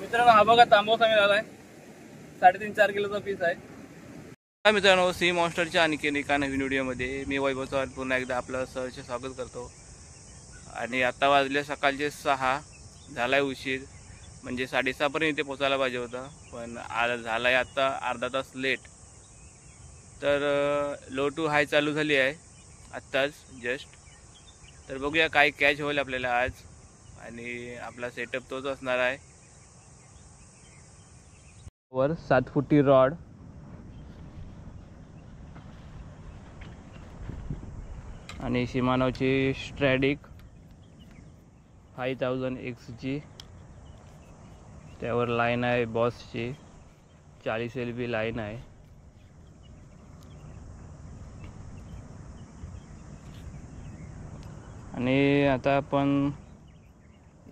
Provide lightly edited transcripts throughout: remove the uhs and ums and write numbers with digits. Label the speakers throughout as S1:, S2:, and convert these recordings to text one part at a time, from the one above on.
S1: मित्रांनो हा बघा तांबोसा मिळालाय 3.5-4 किलोचा पीस आहे. मित्रांनो सी मॉन्स्टरच्या आणखी एका नवीन व्हिडिओमध्ये मी वैभव चव्हाण पुन्हा एकदा आपलं सहर्ष स्वागत करतो. आणि आता वाजले सकाळचे 6, झालाय उशीर, म्हणजे 6:30 पर्यंत इथे पोचायला पाहिजे होता, पण आज झालाय आता अर्धा तास लेट. तर लो टू हाय चालू झाली आहे आत्ताच जस्ट. तर बघूया काय कॅच होईल आपल्याला आज, आणि आपला सेटअप तोच असणार आहे. वर 7 फुटी रॉड, आणि शिमानोची स्ट्रॅडिक 5000X ची, त्यावर लाईन आहे बॉसची 40 LB लाईन आहे. आणि आता आपण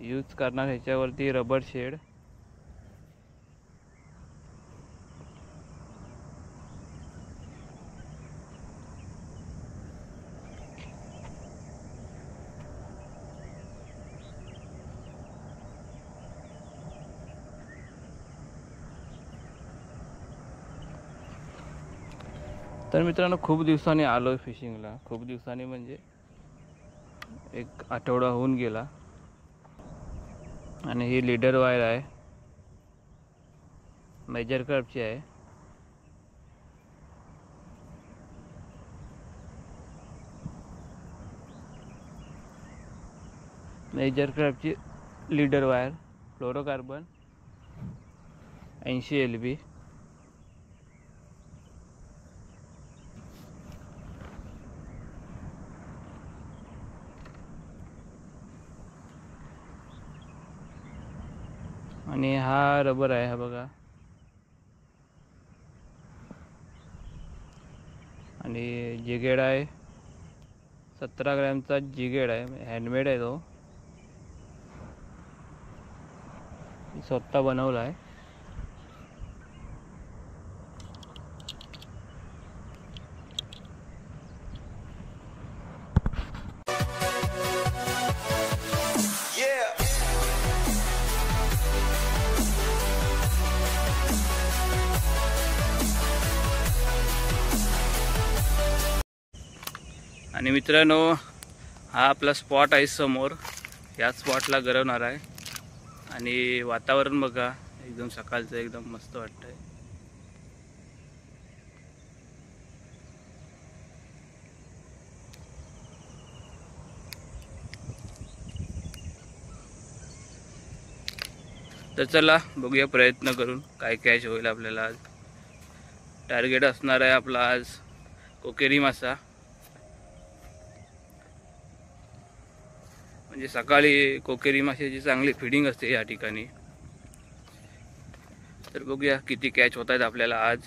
S1: यूज करणार ह्याच्यावरती रबर शेड. तर मित्रांनो खूप दिवसांनी आलो आहे फिशिंगला, खूप दिवसांनी म्हणजे 1 आठवडा होऊन गेला. आणि ही लीडर वायर आहे, मेजर कर्वची आहे. मेजर कर्वची लीडर वायर, फ्लोरोकार्बन 80 LB. आणि हा रबर आहे, हा बघा. आणि जिगेड आहे, 17 ग्रॅमचा जिगेड आहे, हँडमेड आहे तो, स्वतः बनवला आहे. आणि मित्रांनो हा आपला स्पॉट आहे समोर, या स्पॉटला गरवणार आहे. आणि वातावरण बघा, एकदम सकाळचं एकदम मस्त वाटतंय. तर चला बघूया, प्रयत्न करून काय कॅच होईल आपल्याला आज. टार्गेट असणार आहे आपला आज कोकेरी मासा. म्हणजे सकाळी कोकेरी माशाची चांगली फिडिंग असते या ठिकाणी. तर बघूया किती कॅच होत आहेत आपल्याला आज.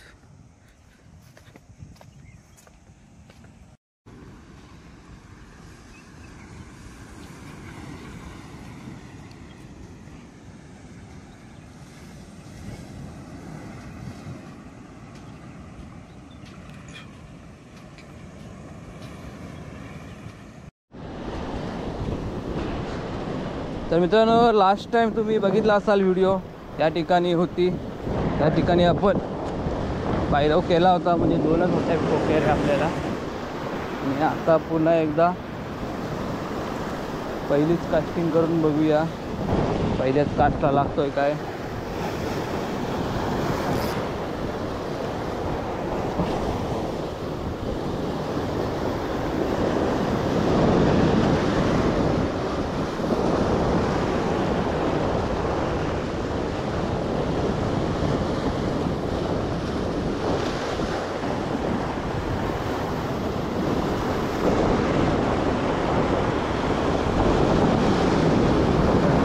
S1: तर मित्रांनो लास्ट टाइम तुम्ही बघितला असाल व्हिडिओ, त्या ठिकाणी होती, त्या ठिकाणी आपण पायरव केला होता, म्हणजे 2च होत्या कोकेरे आपल्याला. आणि आता पुन्हा एकदा पहिलीच कास्टिंग करून बघूया, पहिल्याच कास्टला लागतोय काय.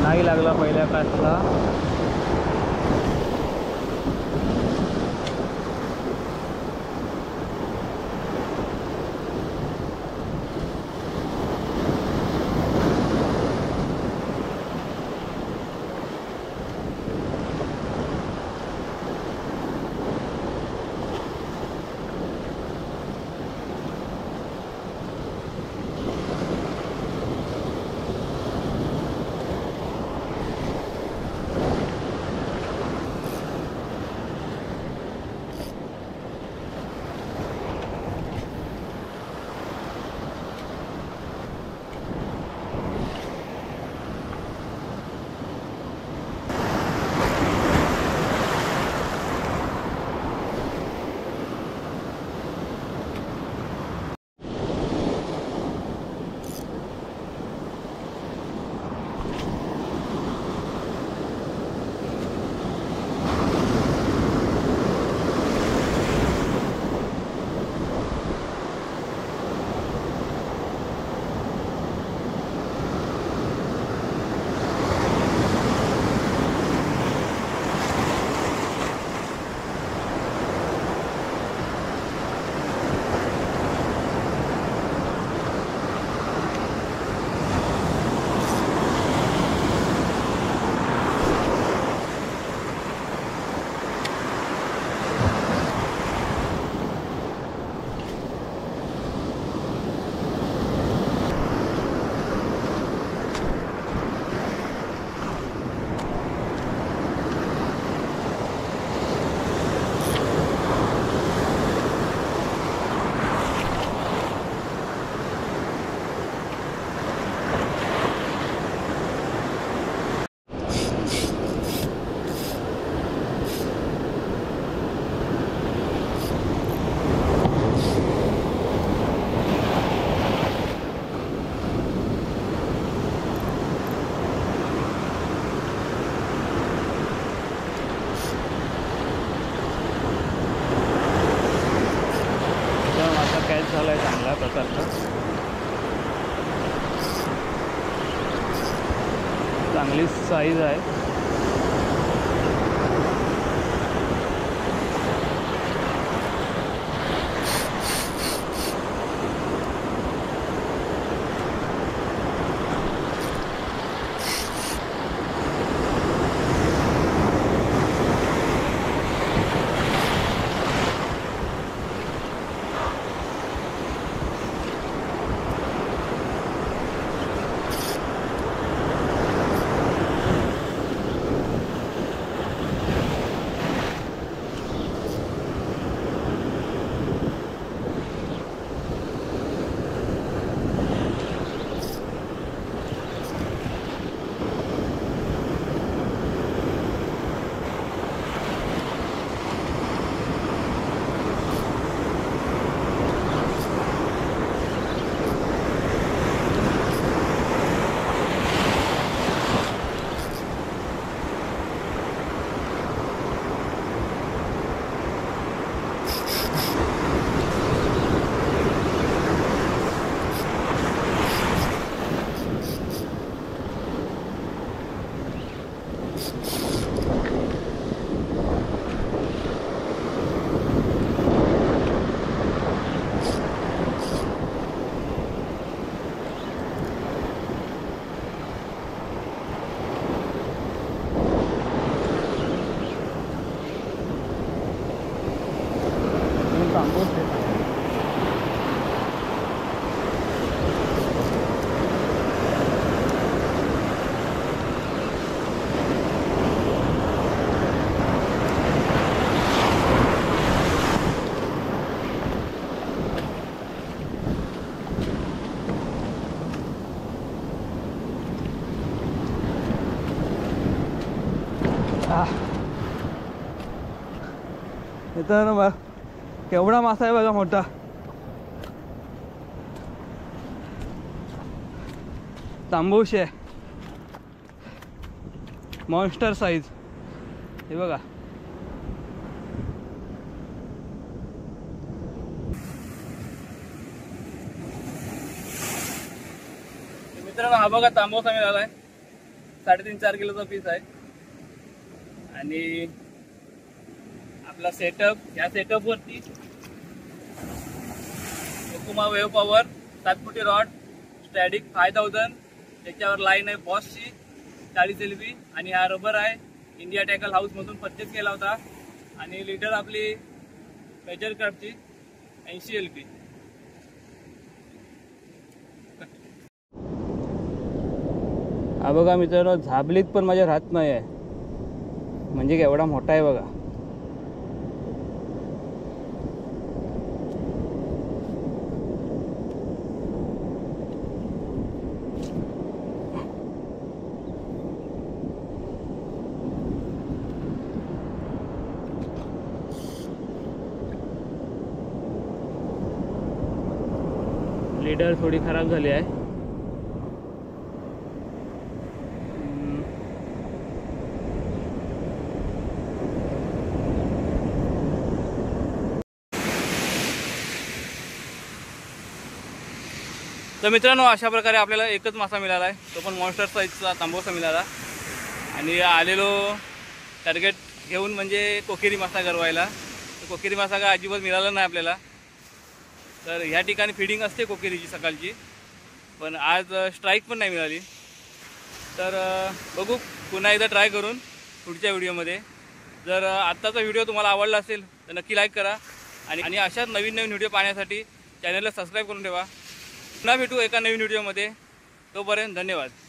S1: नाही लागला पहिल्या कास्टला. झाला आहे चांगल्या प्रकारचा, चांगली साईज आहे. इथं बघ केवढा मासा आहे बघा, मोठा. तांबूस आहे, मॉन्स्टर साईज. हे बघा, मित्रांनो हा बघा तांबूस आम्ही झालाय. 3.5-4 किलोचा पीस आहे. आणि आपला सेटअप, या सेटअप वरती ओकुमा वेव्ह पॉवर 7 फुटी रॉड, स्टॅटिक 5000, त्याच्यावर लाईन आहे बॉसची 40 LB, आणि हा रबर आहे इंडिया टॅकल हाऊस मधून परचेस केला होता. आणि लीडर आपली मेजर क्राफ्टची 80 LB. हा बघा मित्रांनो, झाबलीत पण माझ्या राहत नाही आहे, म्हणजे केवढा मोठा आहे बघा. लीडर थोडी खराब झाली आहे. तर मित्रांनो अशा प्रकारे आपल्याला एकच मासा मिळाला आहे, तो पण मॉन्स्टर साईजचा तांबोसा मिळाला. आणि आलेलो टार्गेट घेऊन म्हणजे कोकेरी मासा गरवायला. तर कोकेरी मासा का अजिबात मिळाला नाही आपल्याला. तर ह्या ठिकाणी फिडिंग असते कोकेरीची सकाळची, पण आज स्ट्राईक पण नाही मिळाली. तर बघू पुन्हा एकदा ट्राय करून पुढच्या व्हिडिओमध्ये. जर आत्ताचा व्हिडिओ तुम्हाला आवडला असेल तर नक्की लाईक करा, आणि अशाच नवीन नवीन व्हिडिओ पाहण्यासाठी चॅनलला सबस्क्राईब करून ठेवा. पुन्हा भेटू एका नवीन व्हिडिओमध्ये. तोपर्यंत धन्यवाद.